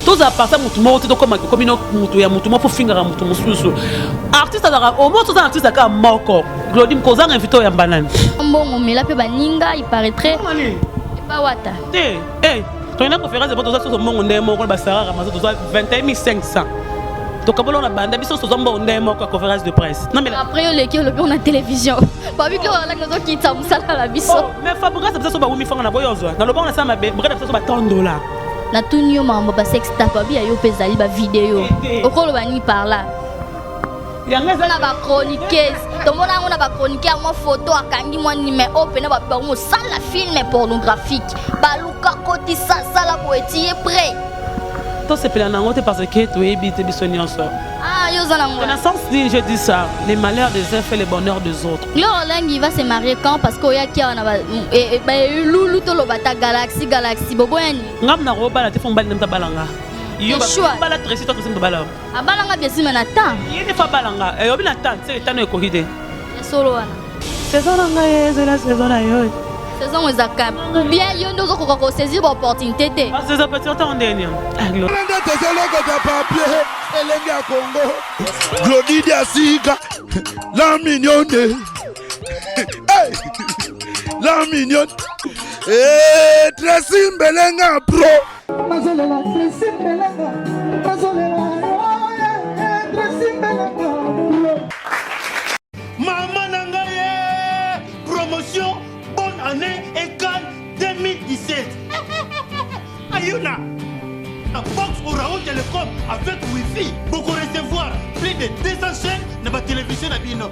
tous à part ça mutu mo te comme mutu ya mutu mo pour finga mutu mususu artiste à au moins tous artiste à moko Glody Mkozanga invité ya banane bon mais là pe baninga il paraîtrait pas wata tu as une conférence de votre sur mon ndemo ko basara ramazo 21500 donc on a banda biso so zombo ndemo ko conférence de presse non mais après on a télévision pas vu que on a que qui ça musala la biso mais Fabrice ça so ba 1000 francs na boyozo na lobo na ça ma bref ça so ba $10 na tunyo mambo ba sex tape bi ayo pezali ba vidéo okolo bani par là yanga za na ba chroniqueuse to mona on a ba chroniquer moi photo akangi moi numéro pena ba mo sala film pornographique ba luka koti ça la poétie est prêt to c'est pela nango te parce que tu es bité bisonionso yo zana moi dans le sens dit je dis ça les malheurs des uns fait les bonheurs des autres Gloriolang il va se marier quand parce que ya ki on a ba lulu to lo bata galaxy bobo yani ngam na roba la te fon bali nemta balanga yo ba la tresi to to bala abalanga bien si menata yene fa balanga e obi na tant c'est tano e kohide solo wana saison nga c'est la saison na yo saison aux akam ou bien yo ndozo ko saisir opportunité te parce que ça peut être en dernier papier elenge ya Congo Glody Diasika la mignonne la mignonne Tracy Mbelenga pro mazolela Tracy Mbelenga mazolela Tracy Mbelenga maman nangaye promotion bonne année Cannes 2017 Ayuna la box Orao Télécom avec Wi-Fi pour recevoir plus de 200 chaînes dans la télévision à Bino.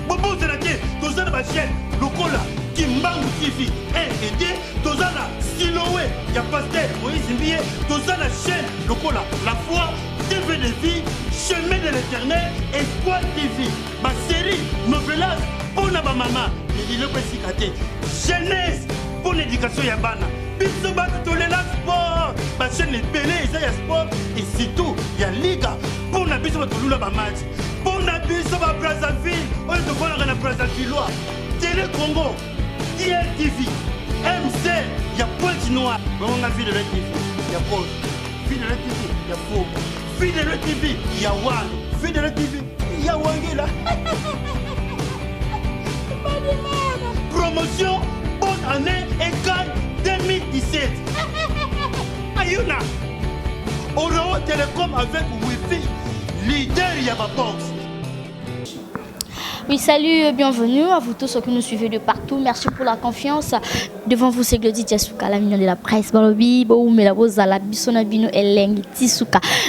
Bobo Zerake, tous la chaîne, le cola, Kimbangu TV, 1 et 2, tous la Siloé, il y a Pasteur, Moïse Mbié, tous la chaîne, le cola, la foi, TV de vie, chemin de l'éternel, Espoir TV, ma série, novelas, pour la maman, il est pas jeunesse pour l'éducation yabana. Biso ba tolela sport, ba chaîne belé ça ya sport et surtout ya liga pour na biso ba tolula ba match. Pour na biso ba Brazzaville, on te voit na Brazzaville. Télé Congo, DLTV, MC, ya Paul Chinois. On a vu de la TV, ya Paul. Vu de la TV, ya Faux. Vu de la TV, ya Wan. Vu de la TV, ya Wangela. Promotion, bonne année et Cannes 2017. Ayuna, Orao Télécom avec Wi-Fi, leader Yaba Box. Oui, salut, bienvenue à vous tous qui nous suivez de partout. Merci pour la confiance. Devant vous, c'est Glody Diasouka, la mignon de la presse.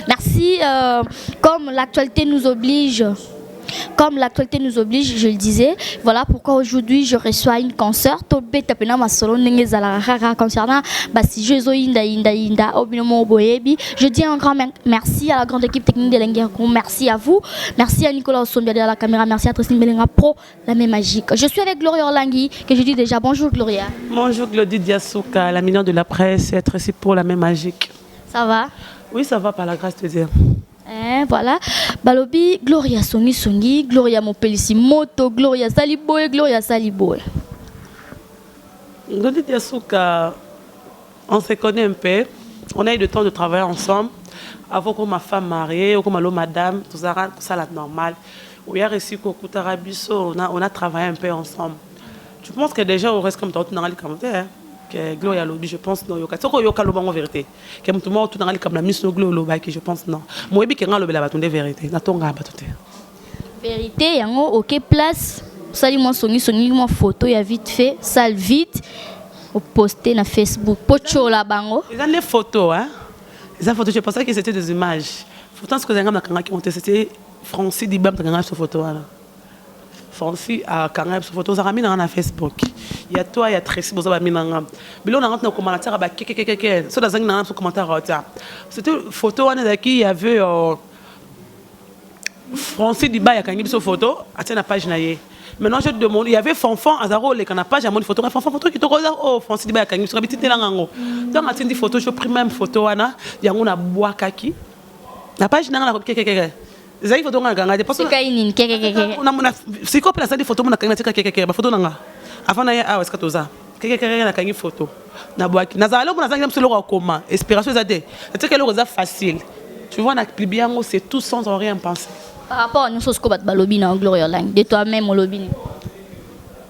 Merci. Comme l'actualité nous oblige. Comme l'actualité nous oblige, je le disais, voilà pourquoi aujourd'hui je reçois une concert. Je dis un grand merci à la grande équipe technique de l'Enguercon. Merci à vous. Merci à Nicolas Ossombia de la caméra. Merci à Tracy Mbelenga Pro, la même magique. Je suis avec Gloria Orlangi, que je dis déjà bonjour Gloria. Bonjour Glody Diasouka, la mignonne de la presse, et Tracy pour la même magique. Ça va? Oui, ça va par la grâce de Dieu. Voilà, Balobi, Gloria Songi, Gloria Mopelisi Moto, Gloria Saliboy, Gloria Saliboy. Glody Diasouka, on se connaît un peu, on a eu le temps de travailler ensemble, avant que ma femme mariée, ou comme allo madame, tout ça la normale. On a réussi qu'au Koutarabiso, on a travaillé un peu ensemble. Je pense que déjà on reste comme toi, dans les commentaires. Que Gloria Lobby, je pense non. Yoka, soko yoka loba en vérité. Que tout le monde tout dans les comme la mission Gloria Lobby, que je pense non. Moi et bien que Gloria Lobby la vérité. Na tonga batute. Vérité, yango ok place. Sali moi songi moi photo ya vite fait, sale vite. Au poster na Facebook. Pocho la bango. Ils ont des photos hein. Les photos, je pensais que c'était des images. Pourtant ce que j'ai regardé na qui ont c'était Francis Dibam dans cette photo là. Francis a Kangab sur photo Zarami dans Facebook. Il y a toi, il y a Tracy Boza Minanga. Mais là on rentre dans le commentaire à kekekeke. Ça dans un commentaire c'était photo on est il y avait Francis Diba il y a Kangab sur photo, à la page naie. Maintenant je te demande, il y avait Fanfan Azaro les canapes page à mon photo, Fanfan photo qui te regarde oh Francis Diba il y a Kangab sur habitude là ngango. Donc à des photos je prends même photo ana, il y a on a bois kaki. La page n'a la kekekeke. Zai photo nga ganga de parce que kainin kekekeke on a c'est quoi place des photos on a kanga kekekeke ba photo nga avant na ya est-ce que toza quelqu'un n'a qu'une photo. Nabouaki. Nazalo, on a un seul comment. Espération, c'est que c'est facile. Tu vois, on a bien, c'est tout sans rien penser. Par rapport à nous, ce que tu as lobby dans Gloria Lang, de toi-même au lobby.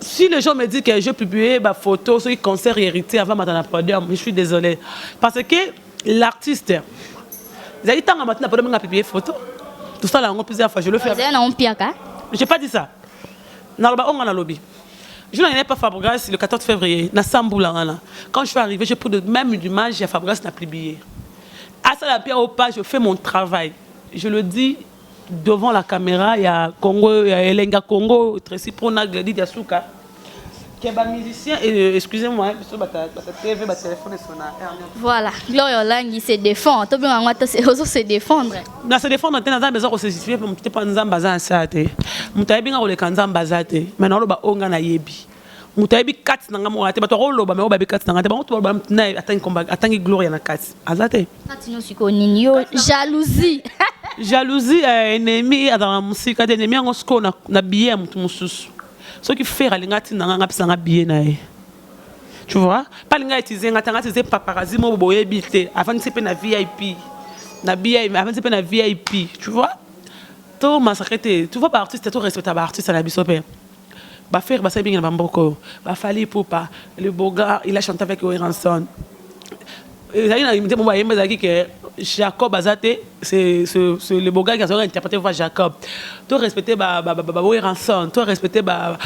Si les gens me disent que je publie ma photo sur les concerts hérités avant ma podium, je suis désolée. Parce que l'artiste, vous avez tant maintenant pas publier photo. Tout ça là, on plusieurs fois, je le fais. Je n'ai pas dit ça. On a lobby. Je n'en ai pas Fabregas le 14 février, na Samboula. Quand je suis arrivée, j'ai pris même une image, Fabregas n'a publié. À ça, la pierre au pas, je fais mon travail. Je le dis devant la caméra, il y a Congo, il y a Elenga Congo, Tracy Prona, Glady Diasuka, qui est un musicien, et excusez-moi, TV, téléphone et son. Voilà, Gloria Lang, il se défend. Tu peux se défendre. Dans se défendre, on a besoin de se justifier pour ne pas nous embaser à ça. Mutaïbi nga ole kanza mbazate maintenant lo ba onga na yebi mutaïbi kat nanga mo ate bato lo ba me oba be kat nanga te ba to ba mtna atangi komba atangi gloria na kat azate katino siko nini yo jalousie jalousie ennemi adana musika de ennemi ngo sko na billet mutu mususu ce qui fait alinga tinanga ngapisa nga billet na e tu vois pas linga etiser nga tanga etiser paparazzi mo boyebi te avant de se pe na VIP na billet avant de se pe na VIP tu vois. Tout massacré, tu vois pas artiste, tout respectable artiste à la bisopé. Bah faire, bah ça bien dans Bamboko. Bah Fally Ipupa, le beau gars, il a chanté avec Oranson. Il a dit bon que Jacob Azate, c'est le beau gars qui a interprété par Jacob. Tout respecté bah Oranson, tout respecté bah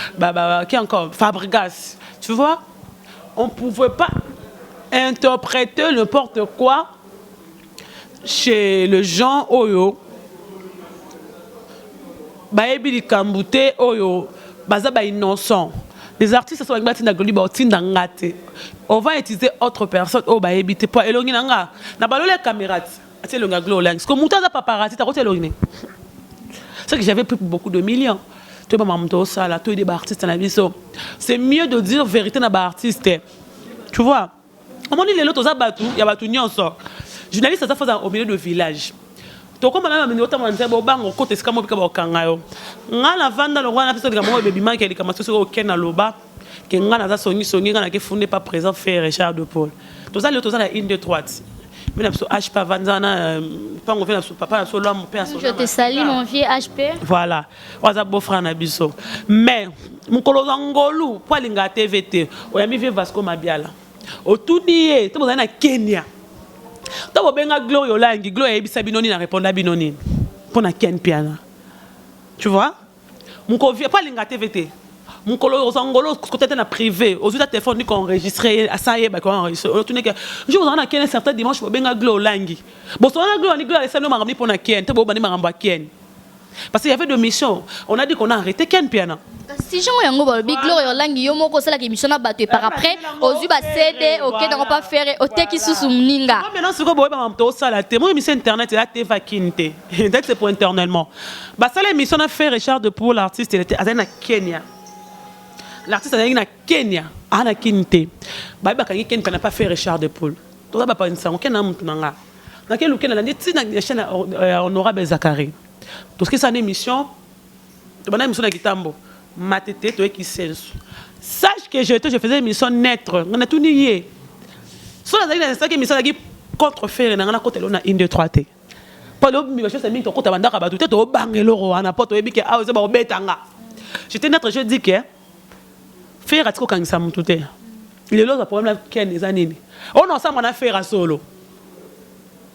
qui encore Fabregas. Tu vois, on pouvait pas interpréter n'importe quoi chez le Jean Oyo. Baebi di kambute oyo baza ba innocent. Les artistes sont ngati na goli ba otinda ngate. On va utiliser autre personne au baebi te po elongi nanga. Na balole caméras. Ati longa Gloria Lang. Parce que mutaza paparazzi ta côté elongi. C'est que j'avais pris beaucoup de millions. Tu vois mamto ça là, toi des artistes na biso. C'est mieux de dire vérité na ba artiste. Tu vois. On dit les autres ça batu, ya batu nyonso. Journaliste ça fait au milieu de village. To comme na mini otama nzebo bango kote sika mo bika ba kangayo ngala vanda lo ngana piso ngamo baby man ke likamaso so okena loba ke ngana za songi ngana ke funde pas présent faire Richard de Paul to ça le to ça la une de droite mais na so HP vanzana pas on fait na so papa so l'homme père so je te salue mon vieux HP voilà waza beau frère na biso mais mukolo ngolu po linga TVT oyami vie Vasco Mabiala otuniye to bozana Kenya. Tu as bien Gloria Lang, Gloria ebisa binoni na répondre binoni. Pour na ken piana. Tu vois? Mon convie pas linga TVT. Mon colo zangolo côté na privé, aux autres téléphones qu'on enregistrer à ça yeba qu'on enregistrer. Tu n'es que je vous en a ken certain dimanche pour bien Gloria Lang. Bon so na Gloria ça nous m'a ramené pour na ken, tu bani maramba ken. Parce qu'il y avait deux missions. On a dit qu'on a arrêté ken piana. Si je yango ba big Gloria Lang yo moko sala émission na bato par après ozu ba CD OK donc pas faire oteki susu mninga maintenant ce que boye ba mamto sala te moi émission internet la te vakinte donc c'est pour internellement ba sala émission na fait Richard de Paul l'artiste il était à Kenya l'artiste est na Kenya ana kinte ba ba kangi ken pas fait Richard de Paul to ba pas nsa on na mutu nanga na ke lukena na nditi na chaîne honorable Zakari tout ce que ça une émission to bana émission na kitambo matete to qui sensu sache que je faisais une mission naître on a tout nié sur la ça que mission qui contre faire na côté là une 2 3 t pas le mi chose mi to kota bandaka ba tout to bangelo ro na poto ebi ke a ze ba obetanga j'étais naître je dis que faire atiko kangisa mutu te il est là problème ken les années on ensemble on a faire solo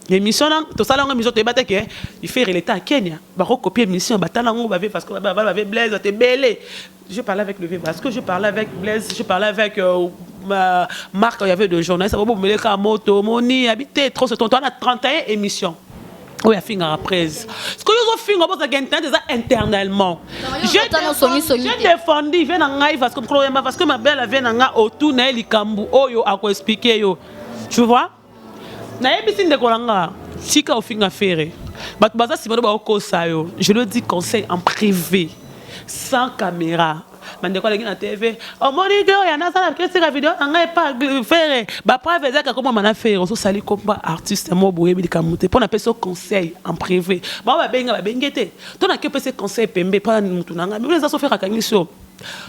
émission là tout ça là émission te batté que il fait l'état à Kenya ba recopier émission batana ngo ba parce que ba Blaise te belé je parlais avec le parce que je parlais avec Blaise je parlais avec Marc il y avait deux journalistes ça va me les moto moni habité trop ce temps on a 31 émissions oui à finir après ce que ils ont fini on va gagner déjà internellement je défendu vient en ngai parce que ma belle vient en autour na likambu oyo a ko expliquer yo tu vois na ebisi ndekolanga tika ofinga fere bato baza sima ba okosa yo je le dis conseil en privé sans caméra mandeko lengi na TV o moni Gloria na sala ke sika vidéo anga pas fere ba preuve ezaka comment mana fere so sali komba artiste mo boyebi likamute pour na peso conseil en privé ba bengete to na ke pese conseil pembe pas mutu nanga mais ça so faire kangiso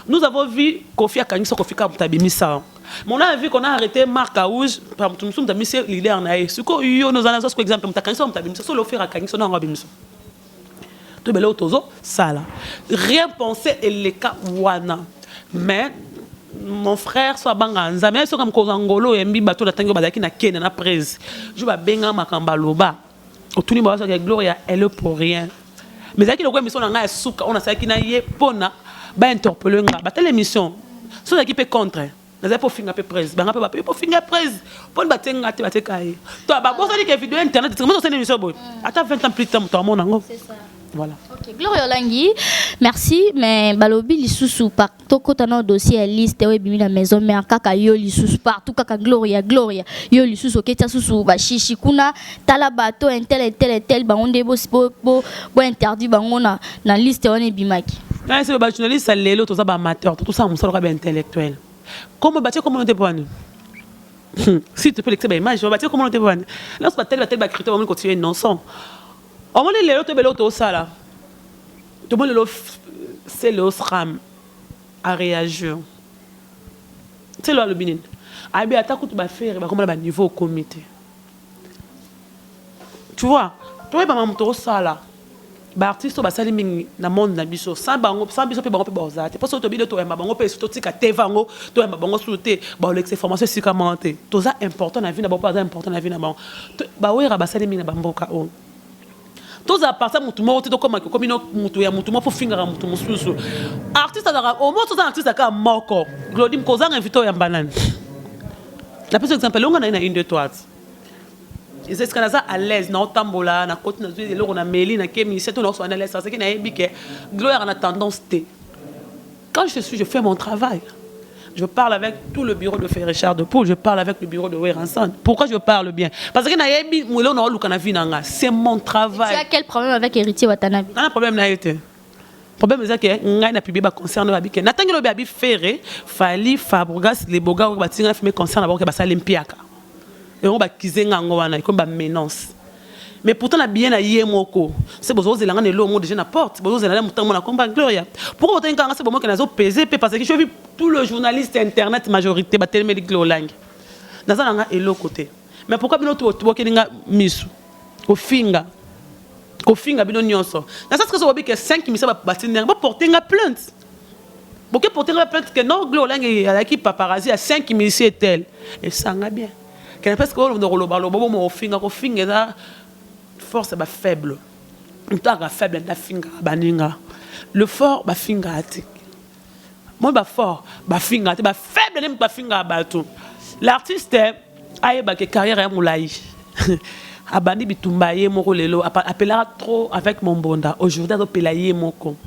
Nous avons vu Kofi Akangi sur Kofi Kabutabimisa. Mais on a vu qu'on a arrêté Marc Aouj, par exemple, nous avons mis leader naïf. Ce qu'on a nos analyses, par exemple, sur l'offre à Kangi, sur l'Arabimisa. Tout bel autozo, ça là. Rien penser et les cas wana. Mais mon frère soit banganza, mais c'est comme Kozangolo et Mbi bateau d'attendre badaki na Kenya na prise. Je vais benga makambaloba. Au tout niveau que Gloria elle est pour rien. Mais ça qui le quoi mission na nga souka, on a ça qui na yé pona ba interpeller nga. Ba telle émission. So qui peut contre. Nous pour finir peu prise. Ba nga peu pour finir prise. Pour batenga te batekaye. Toi ba bosa dit que vidéo internet, c'est comment ça une émission boy. Attends 20 ans plus tard mon mon nango. C'est ça. Voilà. Ok, Gloria Langi, merci, mais balobi lisusu par toko tano dossier liste we bimi na maison mais kaka yo lisusu partout kaka Gloria yo lisusu oketa susu ba shishi kuna tala bato tel ba onde bo interdit bango na liste on bimaki. Là c'est ba journaliste lelo to za ba amateur tout ça musalo ka ba intellectuel. Comment bâtir communauté pour nous? Si tu peux l'expliquer image, on bâtir communauté pour nous. Là c'est tel ba critère on continue non sans. Au moins les autres beloto au sala. Tout le monde c'est le SRAM à réagir. C'est le binin. Abi attaque tu vas faire comme le niveau au comité. Tu vois, toi ba mamuto au sala. Ba artiste ba sali mingi na monde na biso sans biso pe bango pe bozate. Parce que to bi de to emba bango pe to tika te vango to emba bango souté ba lex formation sikamante. To ça important na vie na ba pas important na vie na ba. Ba wera ba sali mingi na bamboka on. Tous à partir de mon tout comme mon pour finir mon sous artiste au moins tous artistes à moko Glody Mkozang invité à banane la plus exemple on a une de toi et c'est ce qu'on a ça à l'aise na tambola na côté na zué on a meli na kemi c'est tout on a l'aise ça c'est que na ebike Gloire en a tendance t quand je fais mon travail. Je parle avec tout le bureau de Richard de Poul, je parle avec le bureau de Weranson. Pourquoi je parle bien? Parce que c'est mon travail. Tu as quel problème avec Héritier Watanabe? Un problème n'a été. Le problème c'est que nous avons publié concerne Babike. Nathan Lobi Ferré, Fali, Fabregas, les Boga, on va tirer un concerne d'abord que ça l'Olympiaka. Et on va kiser ngangwana, comme menace. Mais pourtant, la bien à Yemoko. C'est besoin de l'année l'eau, moi déjà n'apporte. Besoin de l'année mon combat Gloria. Pourquoi autant quand c'est bon que nous avons pesé parce que je vu tout le journaliste internet majorité battre mes langues. Dans un et l'autre côté. Mais pourquoi bien tout tu vois misu au finga bien nyonso. Dans ce que ça veut dire que 5 000 va battre pas porter une plainte. Pourquoi porter une plainte que non Gloria à l'équipe paparazzi à 5 000 c'est tel et ça va bien. Quand parce que on doit le bon au finga là force est faible. Le faible le fort est finger. Moi fort finger faible finger bateau. L'artiste a une carrière à moulai. Abandi bitumba ye moko lelo appellera trop avec mon bonda. Aujourd'hui appellera ye moko.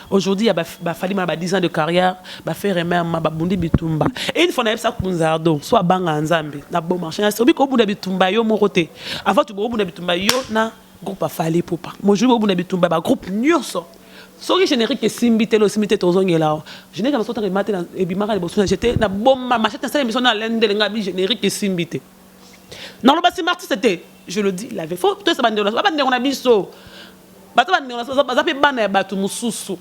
Aujourd'hui il a fallu 10 ans de carrière ba faire même ba bundi bitumba. Et une fois na ça kunzardo soit banga nzambe na bon marché so bi ko bunda bitumba yo moroté. Avant tu go bunda bitumba yo na groupe a fallu pour pas. Moi je go bunda bitumba ba groupe nyonso. So ki générique simbité lo simbité tozongela. Générique na sota maté na ebimaka liboso j'étais na bon machette ça émission na lende lenga bi générique simbité. Non le basi artiste c'était je le dis la faut toi ça bande on a biso. Ba bande on ça pe bana ba tu mususu.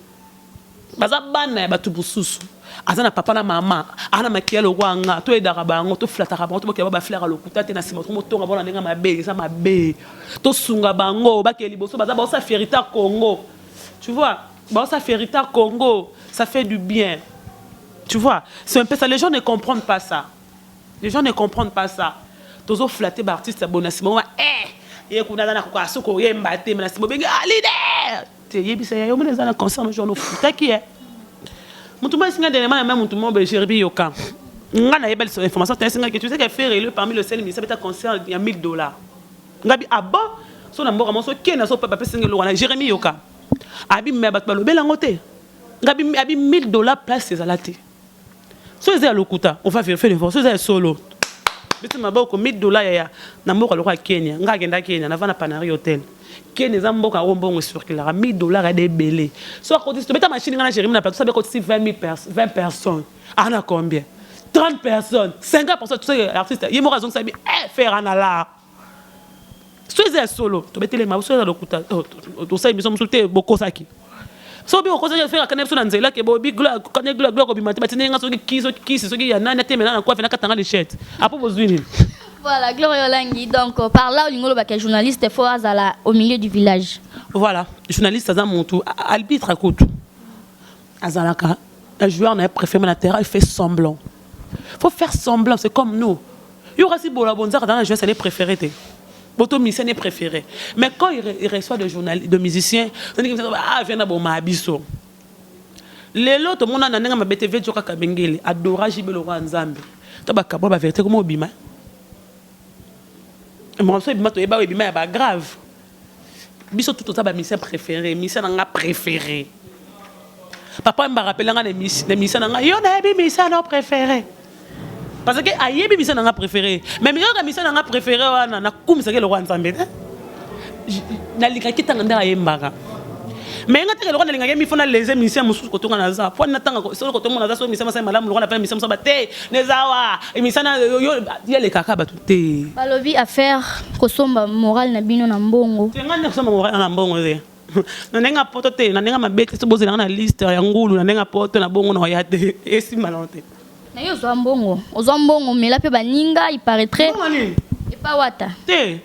Baza bana ba tubususu azana papa na mama ana makia lo wanga to edaka bango to flataka bango to bokia ba fleur lokuta te na sima to motonga bona ndenge mabe ça mabe to sunga bango ba ke liboso baza ba sa fierita Congo tu vois ba sa fierita Congo ça fait du bien tu vois c'est un peu ça les gens ne comprennent pas ça tozo flatter ba artiste bonasimo ye kuna na ko asoko ye mbate na simo benga leader yebisa yo mona zana concert no journaux futaki mutumba singa dernièrement même mutumba be Jerbi yoka nga na yebel information singa que tu sais que faire élu parmi le seul ministère beta concert il y a $1000 ngabi aba so na mboka moso kena so papa singa lo na Jérémy yoka abi me bat balo belango te ngabi abi $1000 place ces alati so ezali lokuta on va vérifier l'information so ezali solo bitu maboko $1000 ya na mboka lo kwa Kenya nga genda Kenya na vana Panari hotel Kenya zamboka rombongo circuler $1000 à des belés soit quand tu mets ta machine na Jérémy na plateau ça coûte 20 personnes ana combien 30 personnes 50 personnes tout ça l'artiste il m'a raison ça bien faire un ala soit c'est solo tu mets les mains sur le kuta tout ça ils me sont sauté beaucoup ça qui So bi okoza faire kana biso na nzela ke bobi gloire ko bimate batinenga so ki so ki ya nana te mena na kwa fena katanga les chètes apo bozwini. Voilà, Gloria Olangi. Donc, par là, Olingolo Baka journaliste, faut aller au milieu du village. Voilà, journaliste, ça mon tour. Arbitre à côté. Azalaka, un joueur n'a préféré la terre, il fait semblant. Faut faire semblant, c'est comme nous. Il y aura si beau la bonne dans un jeu, c'est les préférés. Boto musicien est préféré. Mais quand il reçoit des journalistes, des musiciens, il dit ah viens d'abord ma abisso. Les lots, tout le monde a un BTV Joka Kabengeli, adora Jibelo Nzambe. Toba Kabwa ba vérité comment obima. Moi ça obima to eba obima ba grave. Biso tout ça ba musicien préféré, musicien nga préféré. Papa me rappelle les musiciens nga yo na bi musicien préféré. Parce que ayebi musicien nga préféré. Mais meilleur que musicien nga préféré wana na kumisa ke le roi Nzambe. Na lika kitanga ndara yembaka. Mais quand tu as le droit de faire les émissions, je suis content de faire. Pour n'attendre que ce que tout le monde a fait, mais c'est madame le droit de faire émission, ça va te, nezawa, émission il y a les caca batouté. Balobi affaire kosomba moral na bino na mbongo. Tu ngana kosomba moral na mbongo ze. Na nenga poto te, na nenga mabete so boze na liste ya ngulu, na nenga poto na bongo na yate, esi malante. Na yo zo mbongo, mais là pe baninga il paraîtrait. Et pas wata. Te,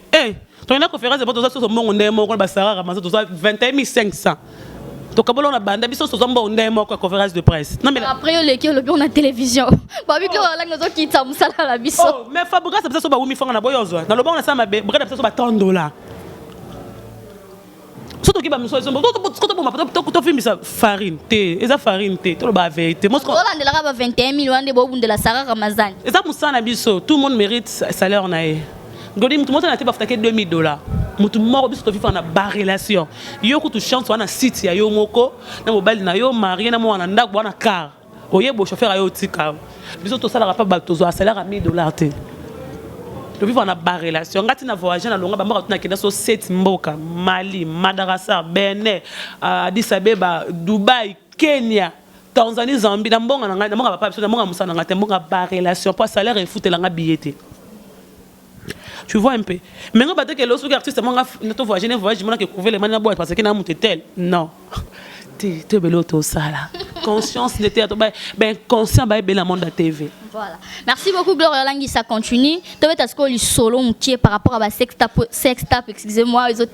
tu as une conférence de votre sur mon ndemo ko basara ramasse tout ça 21 500. To kabolo na banda biso so zombo ndemo ko conférence de presse. Non mais après on a télévision. Ba bi ko la ngozo kitsa musala la biso. Oh, mais Fabrice ça so ba 8 francs na boyozo. Na lobo na sama be, breda so ba $30. Surtout qui ba miso so ko to ba to film ça farine te, eza farine te, to lo ba vérité. Moi on a la 21 000 wande bo bundela sara ramazan. Eza musana biso, tout le monde mérite salaire na e. Godi mutu moto na te ba futake $2000. Mutu moko biso to vivre na ba relation. Yo ko tu chance wana site ya yo moko na mobile na yo marié na mwana ndako wana car. Oyebo chauffeur ayo tika. Biso to sala pa ba to zo salaire à $1000 te. To vivre na ba relation. Ngati na voyager na longa ba moko na kenda so 7 mboka, Mali, Madagascar, Benin, Addis Abeba, Dubaï, Kenya. Tanzanie, Zambie, na mbonga na nga, na mbonga papa biso na mbonga musana nga te mbonga ba relation pour salaire et foutre la nga billet. Tu vois un peu. Mais on va dire que l'autre artiste, notre voyage, je vais couvrir les mains parce qu'il y a un tel. Non. Tu es belle auto ça là. Conscience de théâtre, ben conscient ben belle monde de TV. Voilà. Merci beaucoup Gloria Olangi, ça continue. Tu veux est-ce que le solo moutier par rapport à la sextape, excusez-moi, les autres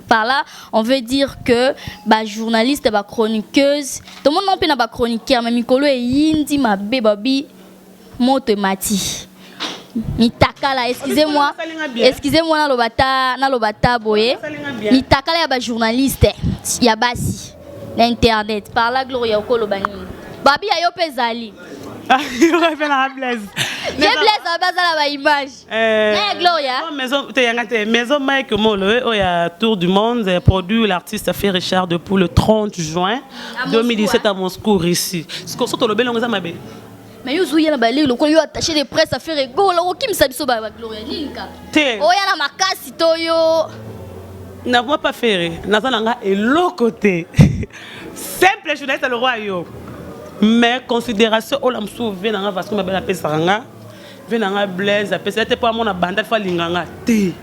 par là, on veut dire que bah journaliste, bah chroniqueuse, tout le monde n'a pas na chroniqueur, mais Mikolo et Yindi ma baby monte mati. Mitakala, excusez-moi na lobata boye. Mitakala ya ba journaliste, ya basi l'internet. Par la Gloria okolo bani. Babi ayo pezali. Il aurait fait la blaise. Je blaise à base à la image. Gloria. Maison Mike Molo, il y a Tour du Monde, produit l'artiste fait Richard Depoux le 30 juin 2017 à Moscou ici. Ce qu'on sort au lobby longue mabe. Mais yo zouya na balé le yo attaché des presse à faire rigolo o kim sabiso ba Gloria ninka. O ya na makasi to yo. Na moi pas faire. Na zalanga et l'autre côté. Simple journaliste le royaume. Mais considération o la msouve na parce que ma belle appelle saranga. Venanga blaise appelle c'était pas mon banda fa linganga té.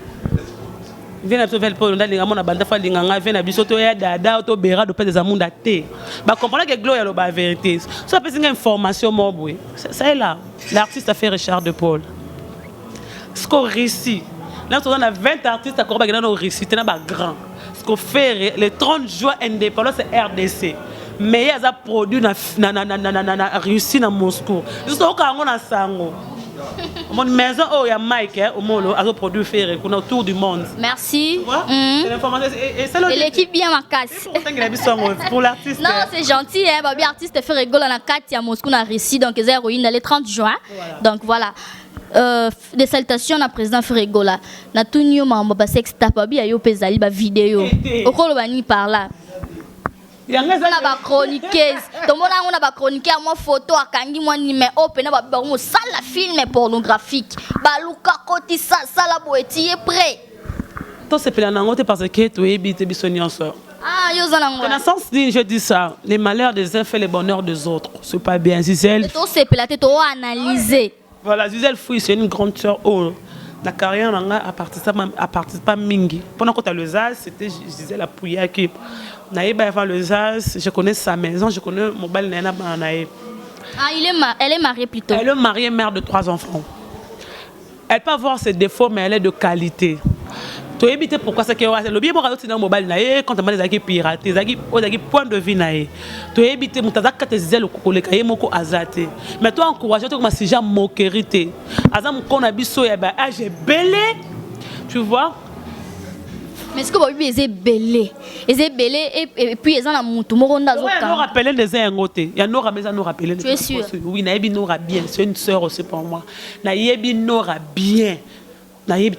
Viens sauver le pôle ndalinga mon banda fa linganga vient na biso to ya dada to bera do des amunda té. Ba comprendre que Gloria lo ba vérité. Ça peut une information mon boy. Ça est là. L'artiste a fait Richard de Paul. Ce qu'on réussit. Là on a 20 artistes à corba qui ont réussi, c'est pas grand. Ce qu'on fait le 30 juin indépendant c'est RDC. Mais il y a produit na réussi dans Moscou. Juste au cas où on a sango. Mon maison oh il y a Mike au molo a produit faire autour du monde. Merci. C'est l'information et l'équipe bien ma casse. Pour l'artiste. Non, c'est gentil hein, babi artiste fait rigolo na 4 à Moscou na réussi donc les héroïnes le 30 juin. Donc voilà. Des salutations à président Ferregola. Na tout nyo mambo ba sextape babi ayo pezali ba vidéo. Okolo bani par là. On a ba chroniqueuse. Tout le monde a ba chroniqueur moi photo akangi moi numéro open na ba mo sala film pornographique. Ba luka koti ça la boeti est prêt. Toi c'est pela nangote parce que tu es bité bisoni en sort. Ah yo za nango. Dans le sens dit je dis ça, les malheurs des uns fait le bonheur des autres. C'est pas bien Gisèle. Toi c'est pela to analyser. Voilà, Gisèle Fouille c'est une grande sœur oh. La carrière a participé à Mingi. Pendant que tu as le ZAS, c'était, je disais, la pouilla qui. Naïba avant le ZAS, je connais sa maison, je connais mon bal Nena Banaï. Ah, elle est mariée plutôt. Elle est mariée, mère de 3 enfants. Elle peut avoir ses défauts, mais elle est de qualité. Tu as évité pourquoi c'est que le bien pour aller dans le mobile naïe quand tu as des piratés, des points de vie naïe. Tu as évité mon tazak te zèle au les moko azate. Mais toi encouragé toi comme si j'ai moquerité. Azam qu'on a biso ya ba j'ai belé. Tu vois? Mais est-ce que vous avez belé? Ils ont belé et puis ils ont la moutou moronda zoka. Ouais, nous rappeler des ingotés. Il y a nous mais ça nous rappeler. Tu es sûr? Oui, naïbi nous bien, c'est une sœur aussi pour moi. Naïbi nous bien. Il y a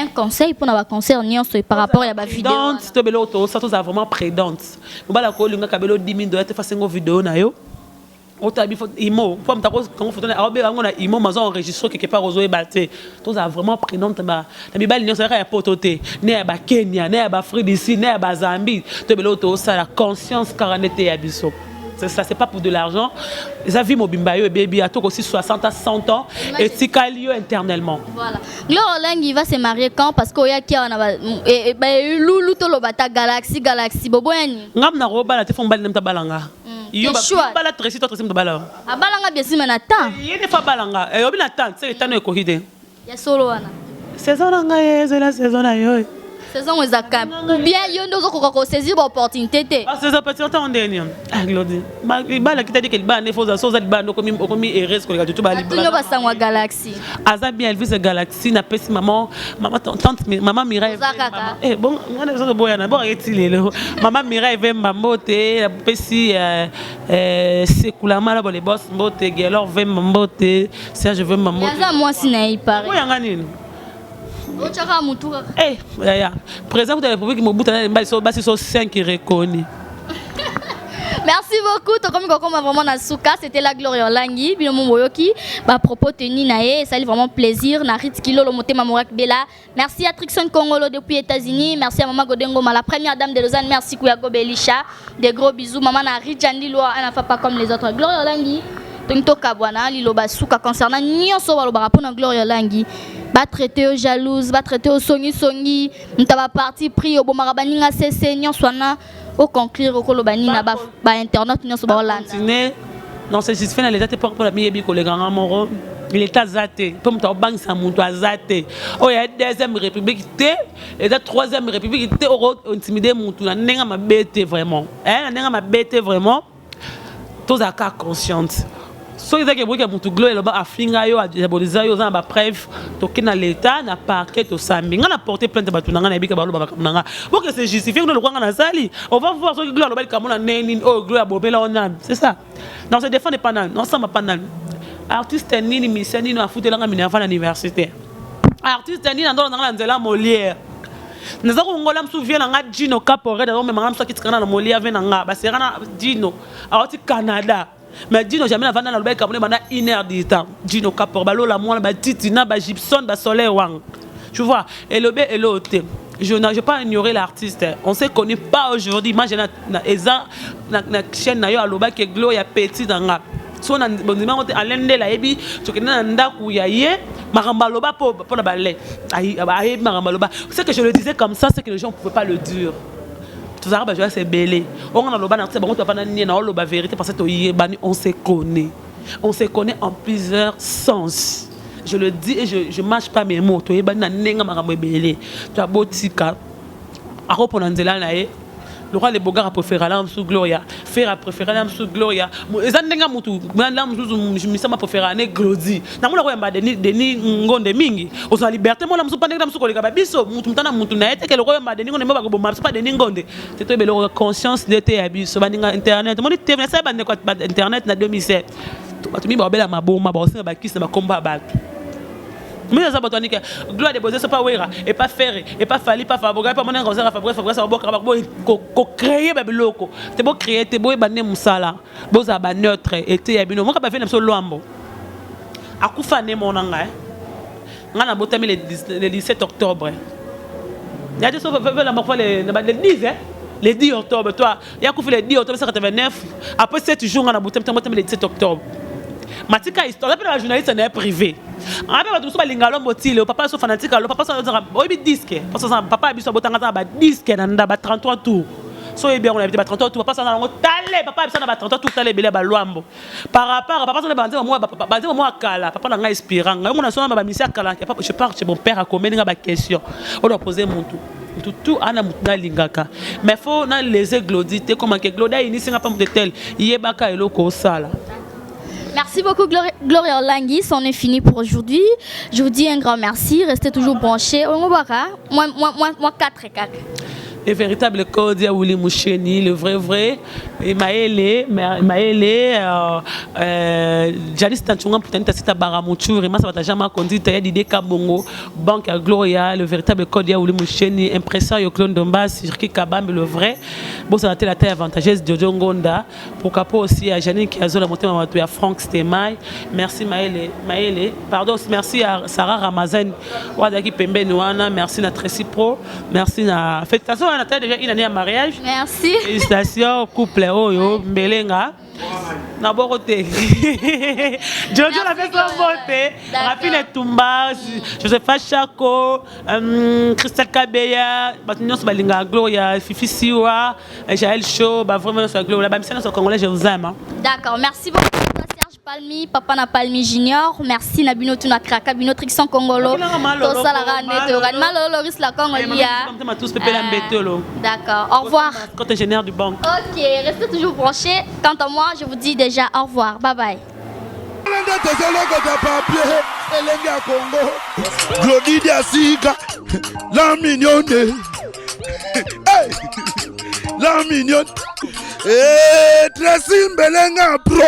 un conseil pour nos concerts par rapport à la vidéo. Tu es vraiment prudente. Tu as 10 000 $ faire une vidéo. Enregistré quelque part aux tu es vraiment prudente. Kenya, Afrique d'ici, Zambie. Tu as la conscience ça, c'est pas pour de l'argent. Les avis Mobimbayo et Baby, à tout aussi 60 à 100 ans et Tikalio internellement. Voilà. Gloire Olengi va se marier quand? Parce qu'il y a qui en a. Loulou Tolobata Galaxy Boboeni. Ngam na roba la téléphone balem ta balanga. Yo ba la tresi to tresi ta balanga. A balanga bien si manata. Yene fa balanga. E obi na tante, c'est tano ko hide. Ya solo wana. Saison nga c'est la saison na yo. Saison ezaka. Ou bien yo ndozo ko saisir opportunité. Ah ces opportunités on dernier. Ah Glody. Ma bala qui t'a dit qu'elle ba ne faut ça ça ba no komi erreur ko tout ba libra. Tu vas sangwa Galaxy. Aza bien elle vit ce Galaxy na pesi maman tante maman Mireille. Eh bon ngana zo boya na bo retilelo. Maman Mireille vemba mbote na pesi sekulama la bo les boss mbote gelor vemba mbote Serge vemba mbote. Yaza moi sinai pare. Ko yanga nini? Eh, président de la République, c'est 5 qui reconnaît. Merci beaucoup. Comme vraiment Nasuka, c'était la Gloria Olengi. À propos tenu nae, ça fait vraiment plaisir. Narit Kilo le moté Mamorak Bella. Merci à Trixon Congolo depuis les États-Unis. Merci à Maman Godengo, la première dame de Lausanne. Merci Kouyago Belisha. Des gros bisous. Maman Narit Jandi Loa, elle n'a pas comme les autres. Gloria Olengi. Tonto Kabwana, Lilo Basuka concernant Nyonso Walobara pour Gloria Olengi. Va traiter aux jalouses, va traiter aux songi, nous t'avons parti pris au bomarabani na cessé nyonswana au conclure au kolobani na ba internet nyonso ba Hollande. Non c'est juste fait dans l'état pour la miyebi collègue en moro, il est azaté, pour me banque ça mon azaté. Oh il y a deuxième république té, et la troisième république té au intimider mon tout, n'enga ma bête vraiment. N'enga ma bête vraiment. Tous à cas consciente. So ils que beaucoup pour gloire là-bas à finga yo à diaboliser yo za ba preuve toquer dans l'état na parquet to sambi ngana porter plainte ba tunanga na bika ba lo ba kamnanga pour que c'est justifié nous le croit na sali on va voir so gloire là-bas comme on a neni oh gloire bobela on a c'est ça non c'est défendre pas nan non ça m'a pas nan artiste nini miseni no afuté langa mini avant l'université artiste nini ndo na nzela Molière nous avons ngola msouviens na Gino Caporet dans même ngam so kitikana na Molière venanga ba serana Gino a au Canada. Mais Dino jamais la vendre dans le bec comme on a 1 heure de temps. Dino Caporbalo la moi la Titina ba Gibson ba Soleil Wang. Tu vois et le B et l'autre. Je n'ai pas ignoré l'artiste. On se connaît pas aujourd'hui. Moi j'ai na chaîne na yo aloba que Glo ya petit dans nga. So na bonima on alende la ebi to kena ndaku ya ye marambaloba pour la balai. Aïe marambaloba. C'est que je le disais comme ça c'est que les gens ne pouvaient pas le dire. Tout ça, c'est belé. On a le vérité parce que on se connaît. On se connaît en plusieurs sens. Je le dis et je ne mâche pas mes mots. Tu as beau tika. Le roi des Bogards a préféré l'âme sous Gloria. Fer a préféré l'âme sous Gloria. Zandenga mutu, l'âme sous je me sens préféré à Glody. Na mula ko yamba deni ngonde mingi. Osa liberté mo la musu pandeng sous koleka biso mutu mutana mutu na ete ke le ko yamba deni ngonde ba ko bomba pas deni ngonde. C'est toi belo conscience de te abiso baninga internet. Mo dit te na sa bande ko internet na 2007. Tu mi ba bela maboma ba osinga ba kiss na ba combat ba. Mais ça va dire que gloire de Bosé c'est pas Wera et pas Ferré et pas Fali pas Faboga pas mon conseil à Fabrice ça va beaucoup créer ba biloko c'est beau créer c'est beau baner musala beau za ba neutre et te yabino moi ka fait n'imso loambo akufa ne monanga ngana botami le 17 octobre il y a des choses la parfois le 10 le 10 octobre toi il y a akufa le 10 octobre 1989 après 7 jours ngana botami le 17 octobre matika histoire la journaliste n'est privé après tout ça lingalo motile papa so fanatique le papa so obi disque parce que papa abiso botanga ba disque na ba 33 tours so et bien on a été ba 33 tours papa ça na talé papa abiso na ba 33 tours talé belé ba loambo par rapport papa so na banze moi kala papa na nga inspirant nga na so na ba misia kala papa je pars chez mon père à commettre nga ba question on doit poser mon tout ana mutna lingaka mais faut na les glodité comme que gloda ini singa pas de tel yebaka eloko sala. Merci beaucoup Gloria Orlangui, c'en est fini pour aujourd'hui. Je vous dis un grand merci, restez toujours branchés. Moi 4 et 4. Le véritable Kodia Wuli Moucheni, le vrai, et Maëlé, Jadis Tanchunga pour tenter à Baramouchou, Rima Sabatajama Kondi, Taya Dide Kabongo, Banque à Gloria, le véritable Kodia Wuli Moucheni, impresseur Yoklon Dombas, Cirki Kabam, le vrai. Bon, ça a été la taille avantageuse de Jojo Ngonda. Pour Capo aussi à Janine qui a zone la montée à Franck Stemay. Merci Maëlé. Pardon, merci à Sarah Ramazan, Wadaki Pembe Nouana, merci à Tracy Pro, merci à Fétation. On a déjà une année à mariage. Merci. Félicitations, couple Oyo, Mbelenga. Naboroté. Jojo l'a fait son beauté. Rapine Tumba, Josepha Chako, Christelle Kabeya, Batignon Balinga Gloria, Fifi Siwa, Jaël Cho, vraiment sur Gloria. C'est un Congolais, je vous aime. D'accord, merci beaucoup. Palmi, papa na Palmi Junior, merci Nabino Tuna Kraka, Bino Trixon Congolo, Tosalara Neto, Maloloris la Congolia. D'accord, au revoir. Ingénieur du banque. Ok, restez toujours branchés. Quant à moi, je vous dis déjà au revoir. Bye bye. La mignonne. La mignonne. Tracy Mbelenga Pro.